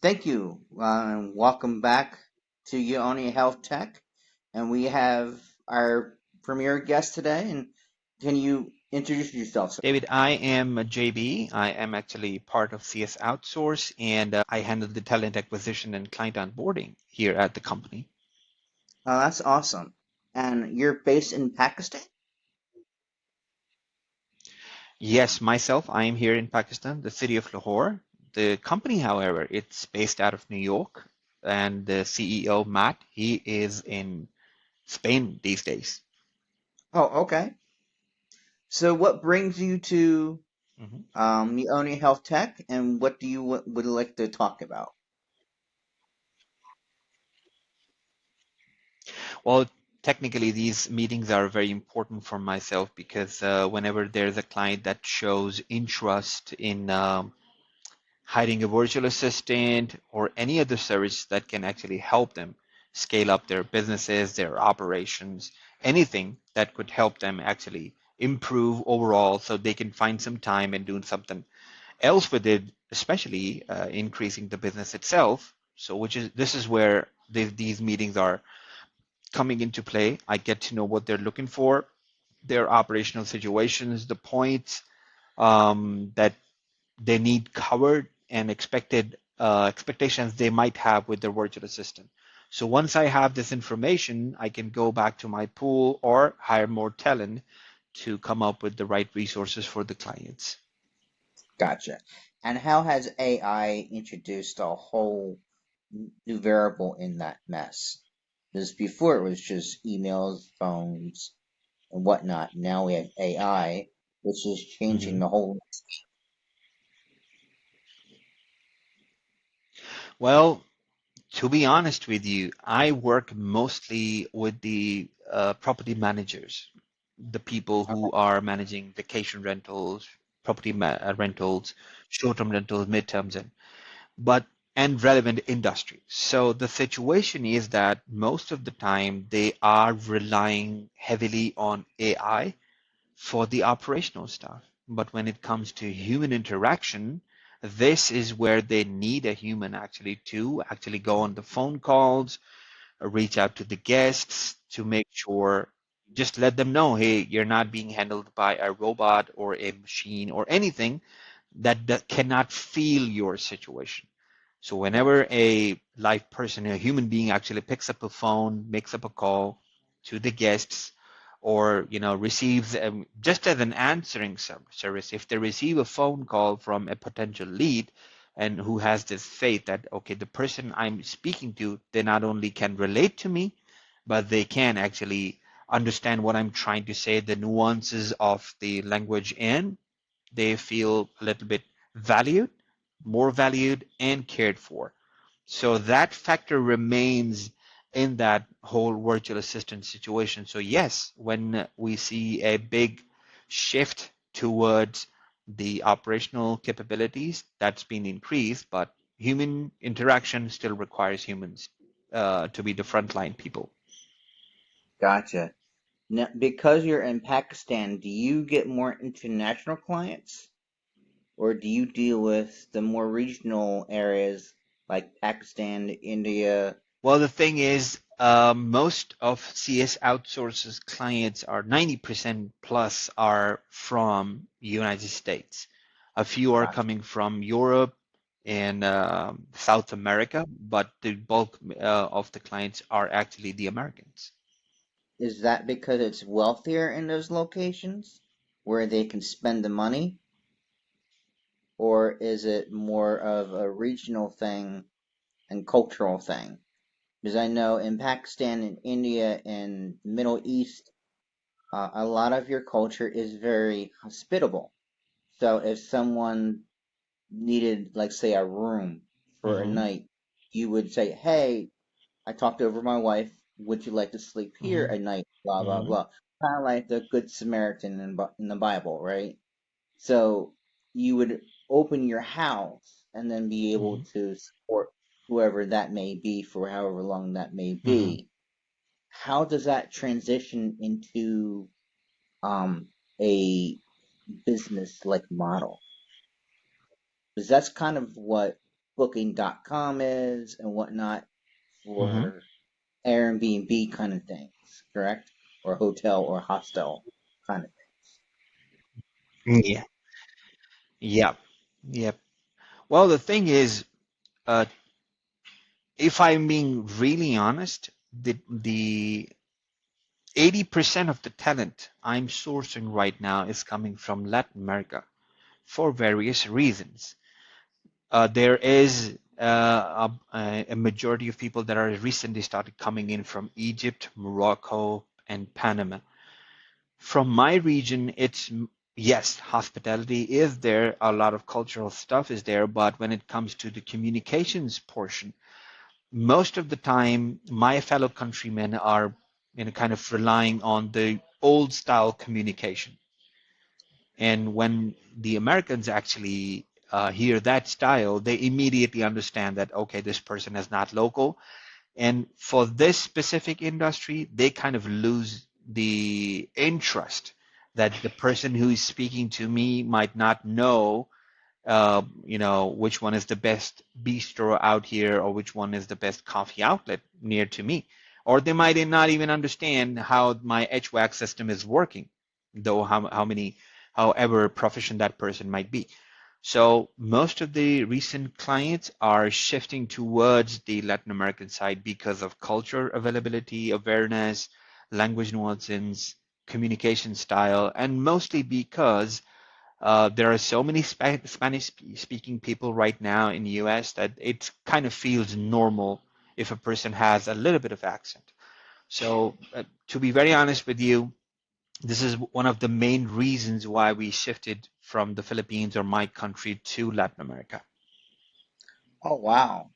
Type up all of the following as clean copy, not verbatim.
Thank you. And welcome back to Uoni Health Tech. And we have our premier guest today. And can you introduce yourself, sir? David, I am JB. I am actually part of CS Outsource, and I handle the talent acquisition and client onboarding here at the company. That's awesome. And you're based in Pakistan? Yes, myself, I am here in Pakistan, the city of Lahore. The company, however, it's based out of New York, and the CEO, Matt, he is in Spain these days. Oh, okay. So what brings you to Mhm. Uoni Health Tech, and what do you would like to talk about? Well, technically, these meetings are very important for myself because whenever there's a client that shows interest in hiring a virtual assistant or any other service that can actually help them scale up their businesses, their operations, anything that could help them actually improve overall so they can find some time and doing something else with it, especially increasing the business itself. So, which is this is where these meetings are coming into play. I get to know what they're looking for, their operational situations, the points that they need covered, and expectations they might have with their virtual assistant. So once I have this information, I can go back to my pool or hire more talent to come up with the right resources for the clients. Gotcha. And how has AI introduced a whole new variable in that mess? Because before it was just emails, phones, and whatnot. Now we have AI, which is changing Mhm. the whole. Well, to be honest with you, I work mostly with the property managers, the people who are managing vacation rentals, rentals, short-term rentals, midterms, but and relevant industry. So the situation is that most of the time they are relying heavily on AI for the operational stuff. But when it comes to human interaction, this is where they need a human actually go on the phone calls, reach out to the guests to make sure, just let them know, hey, you're not being handled by a robot or a machine or anything that cannot feel your situation. So whenever Gotcha. a live person, a human being actually picks up a phone, makes up a call to the guests, or receives just as an answering service, if they receive a phone call from a potential lead and who has this faith that okay, the person I'm speaking to, they not only can relate to me, but they can actually understand what I'm trying to say, the nuances of the language, and they feel a little bit valued, more valued, and cared for. So that factor remains in that whole virtual assistant situation. So yes, when we see a big shift towards the operational capabilities, that's been increased, but human interaction still requires humans to be the frontline people. Gotcha. Now, because you're in Pakistan, do you get more international clients, or do you deal with the more regional areas like Pakistan, India? Well, the thing is, most of CS Outsource's clients are 90% plus are from United States. A few are Gotcha. coming from Europe and South America, but the bulk of the clients are actually the Americans. Is that because it's wealthier in those locations where they can spend the money, or is it more of a regional thing and cultural thing? Because I know in Pakistan and India and Middle East, a lot of your culture is very hospitable. So if someone needed, like, say, a room for a Hmm. night, you would say, "Hey, I talked over my wife. Would you like to sleep here Hmm. at night?" Blah blah Hmm. blah. Kind of like the Good Samaritan in the Bible, right? So you would open your house and then be able Hmm. to support whoever that may be for however long that may Hmm. be. How does that transition into a business like model? Because that's kind of what Booking.com is and whatnot Hmm. for Airbnb kind of things, correct? Or hotel or hostel kind of Yeah. Yep. Yep. Well, the thing is, uh, if I'm being really honest, the 80% of the talent I'm sourcing right now is coming from Latin America for various reasons. There is a majority of people that are recently started coming in from Egypt, Morocco, and Panama. From my region, it's yes, hospitality is there, a lot of cultural stuff is there, but when it comes to the communications portion, most of the time my fellow countrymen are kind of relying on the old style communication. And when the Americans actually hear that style, they immediately understand that, okay, this person is not local. And for this specific industry, they kind of lose the interest that the person who is speaking to me might not know which one is the best bistro out here or which one is the best coffee outlet near to me. Or they might not even understand how my HVAC system is working, though however proficient that person might be. So most of the recent clients are shifting towards the Latin American side because of culture availability, awareness, language nuances, communication style, and mostly because there are so many Spanish speaking people right now in the US that it kind of feels normal if a person has a little bit of accent. So, to be very honest with you, this is one of the main reasons why we shifted from the Philippines or my country to Latin America. things. Oh wow.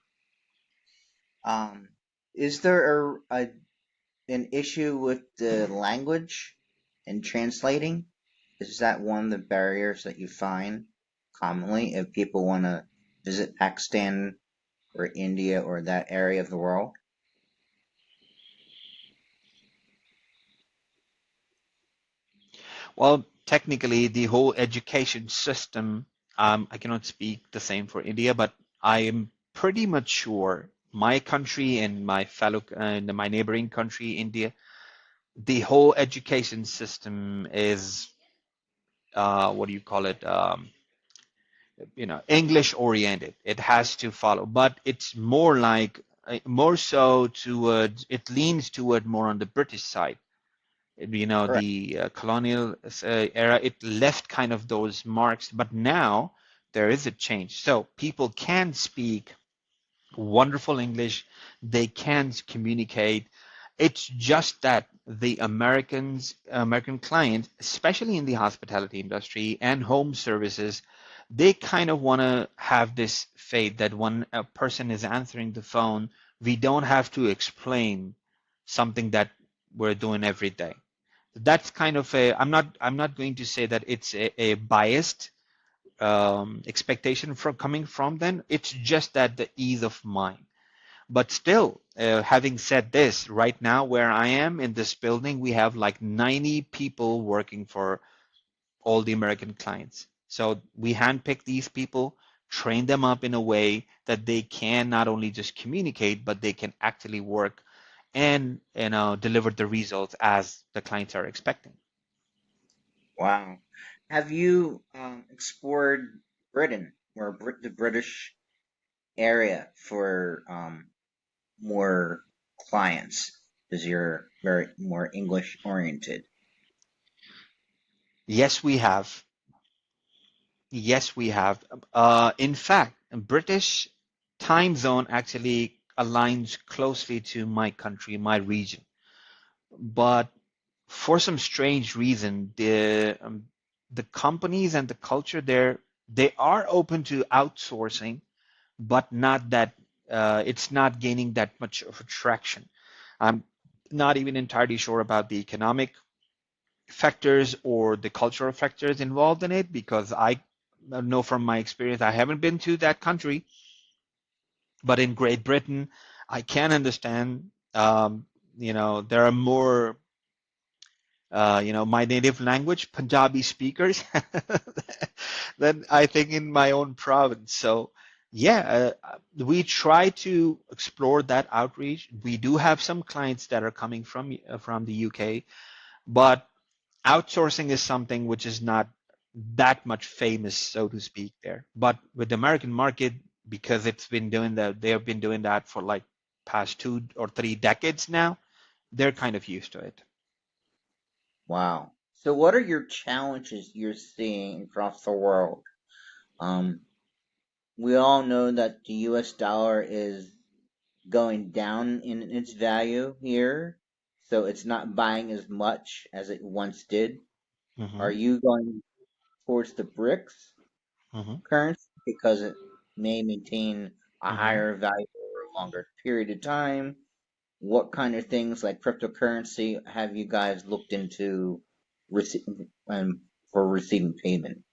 Um, is there an issue with the language and translating? Is that one of the barriers that you find commonly if people want to visit Pakistan or India or that area of the world? Well, technically, the whole education system, I cannot speak the same for India, but I am pretty much sure my country and my neighboring country, India, the whole education system is, what do you call it? English oriented. It has to follow, but it's more like more so towards, it leans toward more on the British side. Correct. The colonial era, it left kind of those marks, but now there is a change. So people can speak wonderful English. They can communicate. It's just that the American client, especially in the hospitality industry and home services, they kind of want to have this faith that when a person is answering the phone, we don't have to explain something that we're doing every day. That's kind of I'm not going to say that it's a biased expectation from coming from them. It's just that the ease of mind. But still, having said this, right now where I am in this building, we have like 90 people working for all the American clients. So we handpick these people, train them up in a way that they can not only just communicate, but they can actually work and deliver the results as the clients are expecting. Wow. Have you explored Britain or the British area for more clients? Because you're very more English oriented. Yes, we have. Yes, we have. In fact, British time zone actually aligns closely to my country, my region. But for some strange reason, the companies and the culture there, they are open to outsourcing, but not that it's not gaining that much of a traction. I'm not even entirely sure about the economic factors or the cultural factors involved in it because I know from my experience, I haven't been to that country, but in Great Britain, I can understand. There are more, my native language, Punjabi speakers, than I think in my own province. So Yeah, we try to explore that outreach. We do have some clients that are coming from the UK, but outsourcing is something which is not that much famous, so to speak, there. But with the American market, because it's been doing that, they have been doing that for like past 2 or 3 decades now. They're kind of used to it. Wow. So what are your challenges you're seeing across the world? Um, we all know that the US dollar is going down in its value here, so it's not buying as much as it once did. Hmm. Are you going towards the BRICS currency because it may maintain a Hmm. higher value over a longer period of time? What kind of things like cryptocurrency have you guys looked into rece- for receiving payment?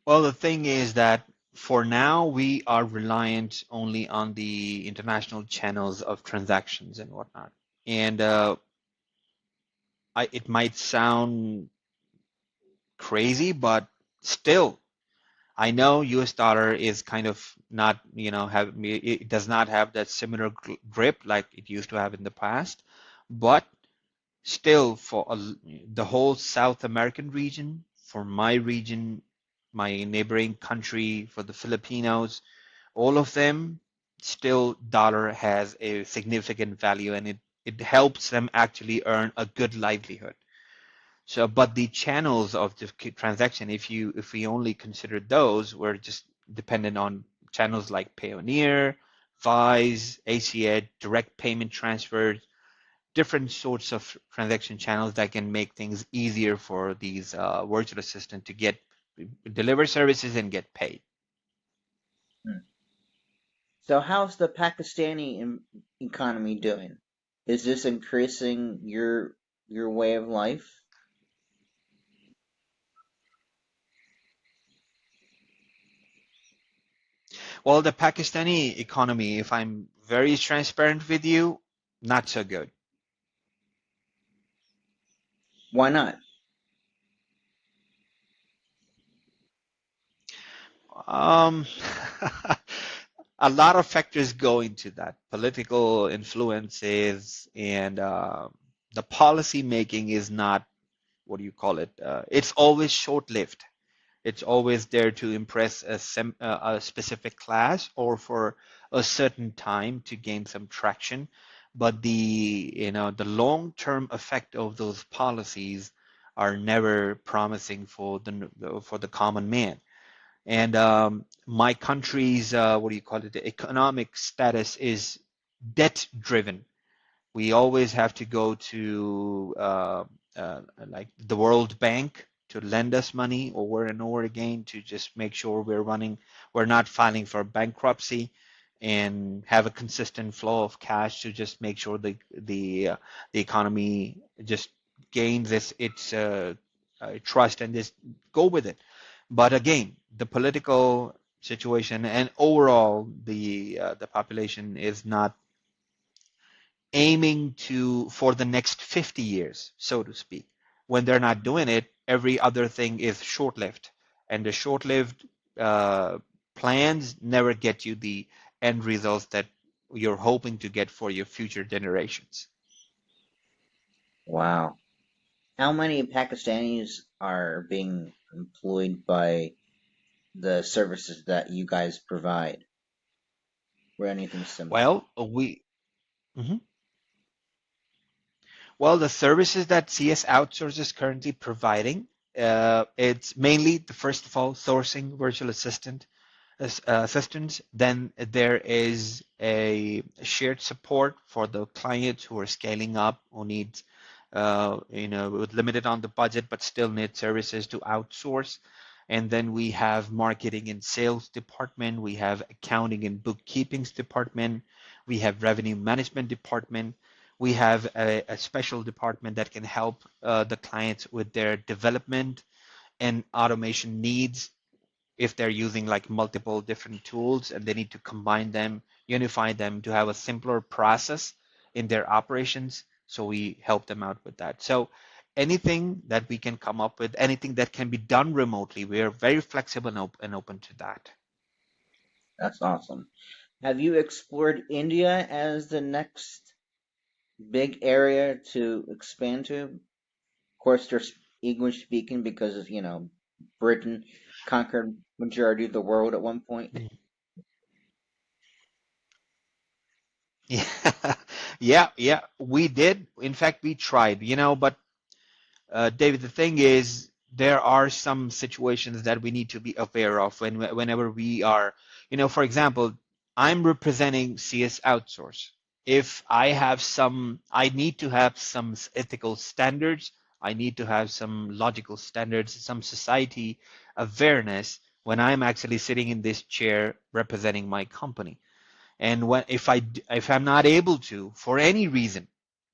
Well, the thing is that for now, we are reliant only on the international channels of transactions and whatnot. And it might sound crazy, but still, I know US dollar is kind of not, it does not have that similar grip like it used to have in the past, but still for the whole South American region, for my region, my neighboring country, for the Filipinos, all of them, still dollar has a significant value and it helps them actually earn a good livelihood. So, but the channels of the transaction, if we only consider those, we're just dependent on channels like Payoneer, Wise, ACH, direct payment transfers, different sorts of transaction channels that can make things easier for these virtual assistant to get deliver services and get paid. Hmm. So how's the Pakistani economy doing? Is this increasing your way of life? Well, the Pakistani economy, if I'm very transparent with you, not so good. Why not? Um, a lot of factors go into that. Political influences and the policy making is not, what do you call it? It's always short-lived. It's always there to impress a specific class or for a certain time to gain some traction. But the long-term effect of those policies are never promising for the common man. And my country's what do you call it? The economic status is debt driven. We always have to go to like the World Bank to lend us money over and over again to just make sure we're not filing for bankruptcy and have a consistent flow of cash to just make sure the economy just gains its trust and just go with it. But again, the political situation and overall the population is not aiming to for the next 50 years, so to speak. When they're not doing it, every other thing is short-lived, and the short-lived uh, plans never get you the end results that you're hoping to get for your future generations. Wow. How many Pakistanis are being employed by the services that you guys provide or anything similar? Well, we mhm. Well, the services that CS Outsource is currently providing, it's mainly the first of all sourcing virtual assistants. Then there is a shared support for the clients who are scaling up, who need, with limited on the budget, but still need services to outsource. And then we have marketing and sales department. We have accounting and bookkeeping department. We have revenue management department. We have a special department that can help the clients with their development and automation needs if they're using like multiple different tools and they need to combine them, unify them to have a simpler process in their operations. So we help them out with that. So anything that we can come up with, anything that can be done remotely. We are very flexible and open to that. That's awesome. Have you explored India as the next big area to expand to? Of course, they're English speaking because of, Britain conquered majority of the world at one point. Mm. Yeah, yeah, we did. In fact, we tried, but David, the thing is, there are some situations that we need to be aware of whenever we are, for example, I'm representing CS Outsource. If I need to have some ethical standards, I need to have some logical standards, some society awareness when I'm actually sitting in this chair representing my company. And if I'm not able to, for any reason,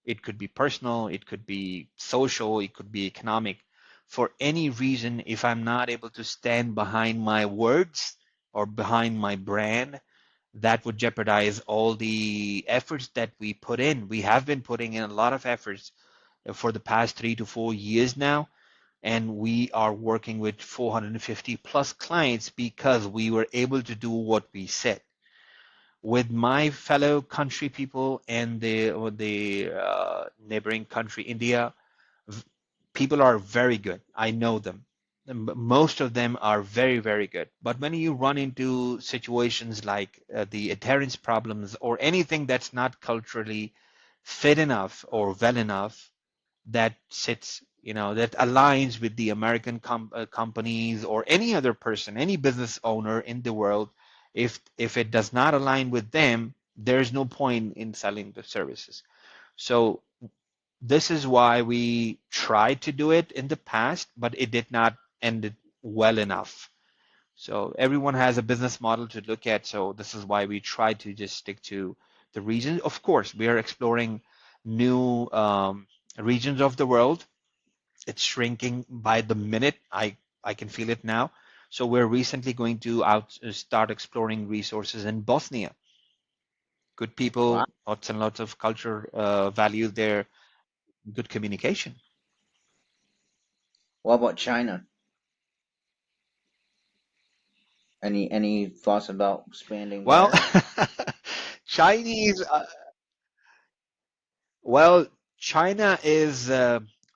it could be personal, it could be social, it could be economic, for any reason, if I'm not able to stand behind my words or behind my brand, that would jeopardize all the efforts that we put in. We have been putting in a lot of efforts for the past 3 to 4 years now, and we are working with 450 plus clients because we were able to do what we said with my fellow country people and the neighboring country India. People are very good. I know them. Most of them are very, very good. But when you run into situations like the adherence problems or anything that's not culturally fit enough or well enough, that sits, that aligns with the American companies or any other person, any business owner in the world, if it does not align with them, there's no point in selling the services. So this is why we tried to do it in the past, but it did not end it well enough. So everyone has a business model to look at. So this is why we try to just stick to the region. Of course, we are exploring new regions of the world. It's shrinking by the minute. I can feel it now. So we're recently going to start exploring resources in Bosnia. Good Wow. people, lots and lots of culture value there, good communication. What about China? Any thoughts about expanding Well, there? Chinese. Well, China is.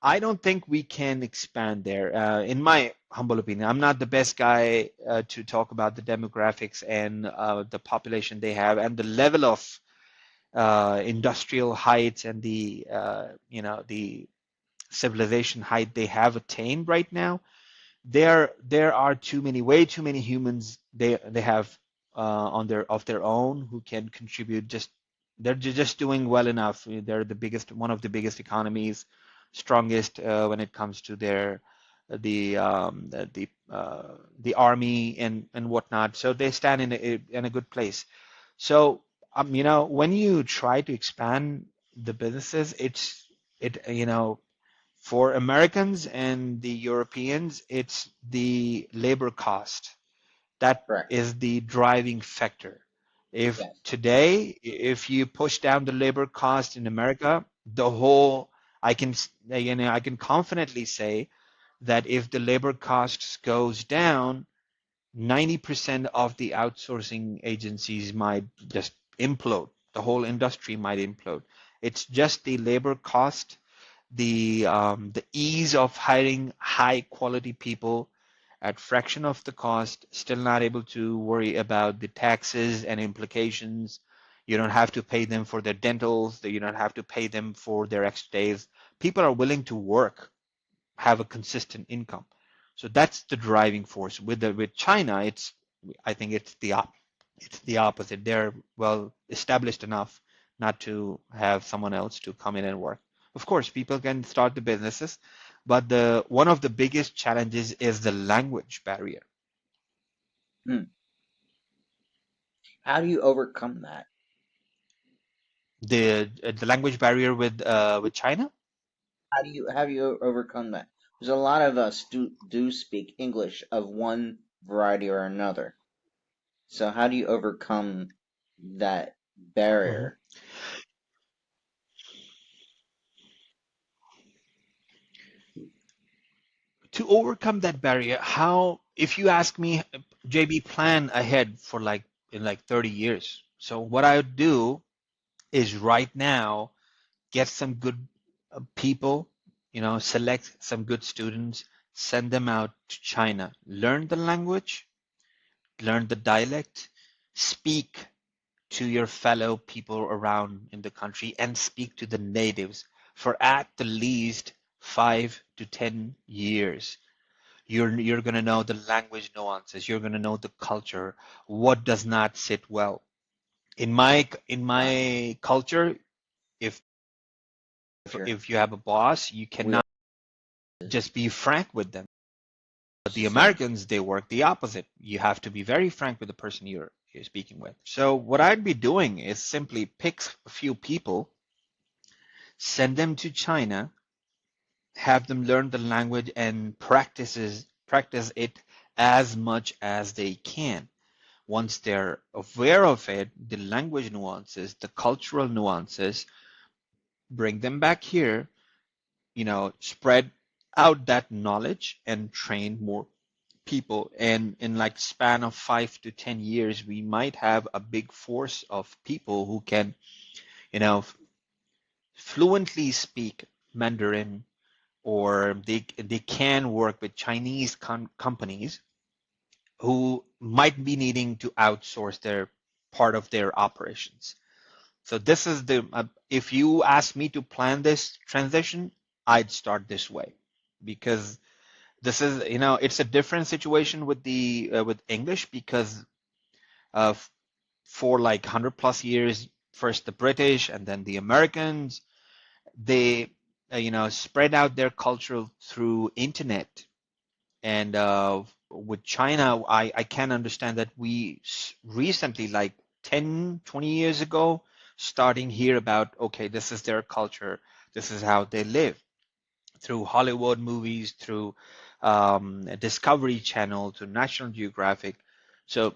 I don't think we can expand there. In my humble opinion, I'm not the best guy to talk about the demographics and the population they have and the level of industrial heights and the civilization height they have attained right now. There are way too many humans they have on their of their own who can contribute. Just they're just doing well enough. They're one of the biggest economies, strongest when it comes to their the army and whatnot. So they stand in a good place. So when you try to expand the businesses, for Americans and the Europeans, it's the labor cost that Correct. is the driving factor. If Yes. today, if you push down the labor cost in America, the whole, I can confidently say that if the labor costs goes down, 90% of the outsourcing agencies might just implode. The whole industry might implode. It's just the labor cost, the ease of hiring high quality people at fraction of the cost, still not able to worry about the taxes and implications. You don't have to pay them for their dentals. You don't have to pay them for their extra days. People are willing to work, have a consistent income. So that's the driving force. With China, I think it's the opposite. They're well established enough not to have someone else to come in and work. Of course, people can start the businesses, but the one of the biggest challenges is the language barrier. Hmm. How do you overcome that? The language barrier with China. How do you overcome that? Because a lot of us do speak English of one variety or another. So how do you overcome that Mhm. barrier? to overcome that barrier, how, if you ask me, JB, plan ahead for like in like 30 years. So what I would do is right now get some good people, select some good students, send them out to China, learn the language, learn the dialect, speak to your fellow people around in the country, and speak to the natives for at the least 5 to 10 years. You're going to know the language nuances. You're going to know the culture, what does not sit well. Wow. In my culture, if Sure. if you have a boss, you We cannot just be frank with them. But the so Americans, they work the opposite. You have to be very frank with the person you're speaking with. So what I'd be doing is simply pick a few people, send them to China, have them learn the language and practice it as much as they can. Once they're aware of it, the language nuances, the cultural nuances, bring them back here, spread out that knowledge and train more people. And in like span of 5 to 10 years, we might have a big force of people who can, you know, fluently speak Mandarin, or they can work with Chinese companies who might be needing to outsource their part of their operations. So this is the if you ask me to plan this transition, I'd start this way, because this is, it's a different situation with the with English, because uh, for like 100 plus years, first the British and then the Americans, they spread out their culture through internet. And with China, I can understand that we recently, like 10, 20 years ago, starting here about, okay, this is their culture, this is how they live, through Hollywood movies, through Discovery Channel, to National Geographic. So,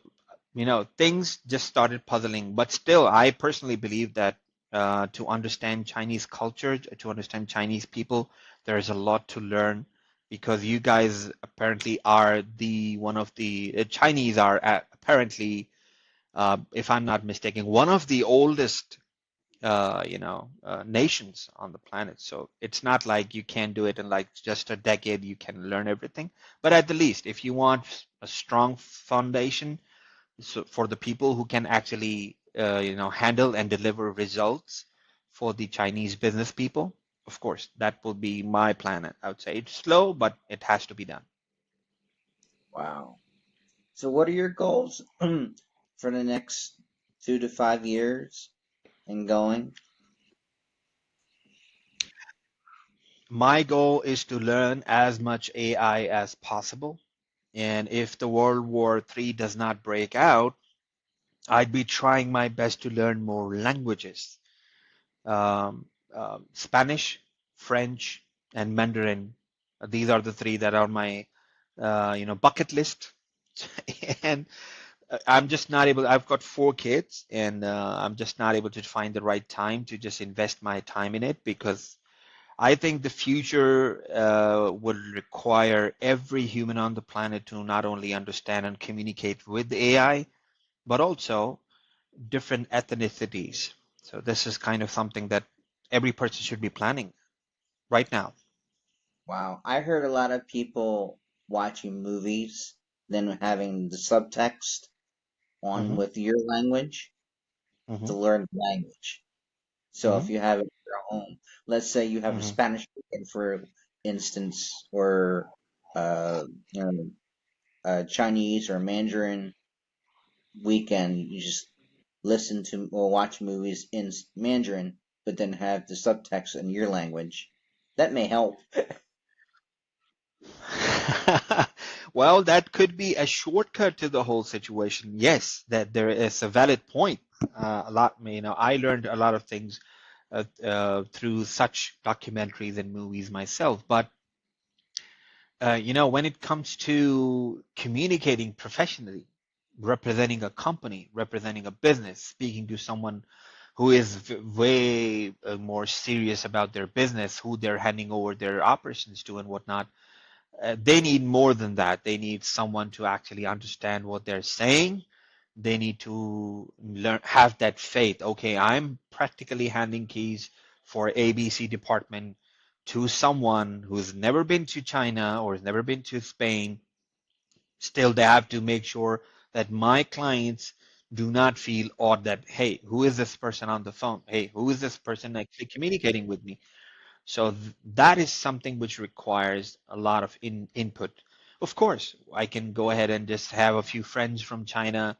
things just started puzzling. But still, I personally believe that to understand Chinese culture, to understand Chinese people, there is a lot to learn, because you guys apparently are the one of the Chinese are apparently, if I'm not mistaken, one of the oldest nations on the planet. So it's not like you can do it in like just a decade, you can learn everything. But at the least, if you want a strong foundation, so for the people who can actually, handle and deliver results for the Chinese business people, of course, that will be my plan. I would say it's slow, but it has to be done. wow. So what are your goals for the next 2 to 5 years and going? My goal is to learn as much AI as possible. And if the World War III does not break out, I'd be trying my best to learn more languages. Spanish, French, and Mandarin. These are the three that are my, bucket list. And I'm just not able. I've got 4 kids, and I'm just not able to find the right time to just invest my time in it, because I think the future will require every human on the planet to not only understand and communicate with AI, but also different ethnicities. So this is kind of something that every person should be planning right now. Wow. I heard a lot of people watching movies, then having the subtext on Hmm. with your language Hmm. to learn the language. So Hmm. if you have it in your home, let's say you have a Hmm. Spanish speaking, for instance, or uh, you know, Chinese or Mandarin weekend, you just listen to or watch movies in Mandarin, but then have the subtext in your language. That may help. Well, that could be a shortcut to the whole situation. Yes, that there is a valid point. A lot, I learned a lot of things through such documentaries and movies myself. But when it comes to communicating professionally, representing a company, representing a business, speaking to someone who is way more serious about their business, who they're handing over their operations to and whatnot, They need more than that. They need someone to actually understand what they're saying. They need to learn, have that faith. Okay, I'm practically handing keys for ABC department to someone who's never been to China or has never been to Spain. Still, they have to make sure that my clients do not feel odd that, hey, who is this person on the phone? Hey, who is this person actually communicating with me? So that is something which requires a lot of input. Of course, I can go ahead and just have a few friends from China,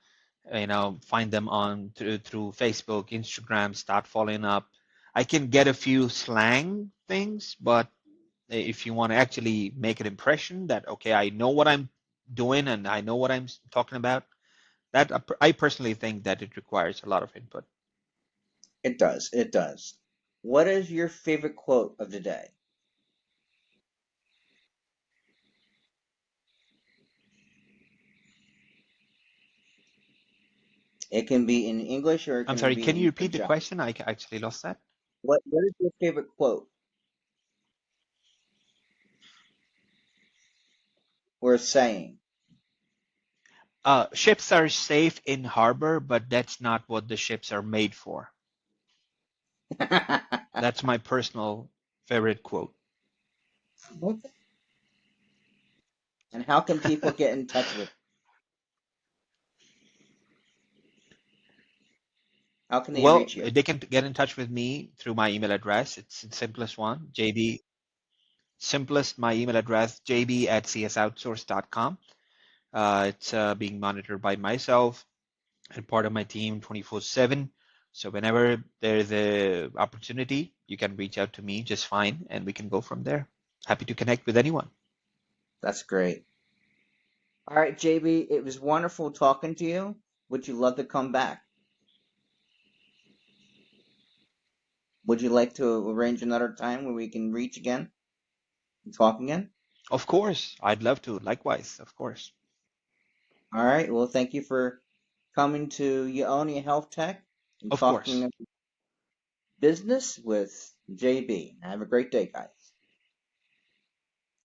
find them on through Facebook, Instagram, start following up. I can get a few slang things, but if you want to actually make an impression that, okay, I know what I'm doing and I know what I'm talking about, that I personally think that it requires a lot of input. It does. It does. What is your favorite quote of the day? It can be in English or it I'm can sorry, be can you in repeat the Punjabi. question? I actually lost that. What is your favorite quote or saying? Ships are safe in harbor, but that's not what the ships are made for. That's my personal favorite quote. Okay. And how can people get in touch with? How can they Well, reach you? they can get in touch with me through my email address. It's the simplest one, JB. Simplest, my email address, jb@csoutsource.com. It's being monitored by myself and part of my team 24/7. So whenever there's a opportunity, you can reach out to me just fine, and we can go from there. Happy to connect with anyone. That's great. All right, JB, it was wonderful talking to you. Would you love to come back? Would you like to arrange another time where we can reach again and talk again? Of course, I'd love to. Likewise, of course. All right. Well, thank you for coming to Yeonia Health Tech and Of course. talking business with JB. Have a great day, guys.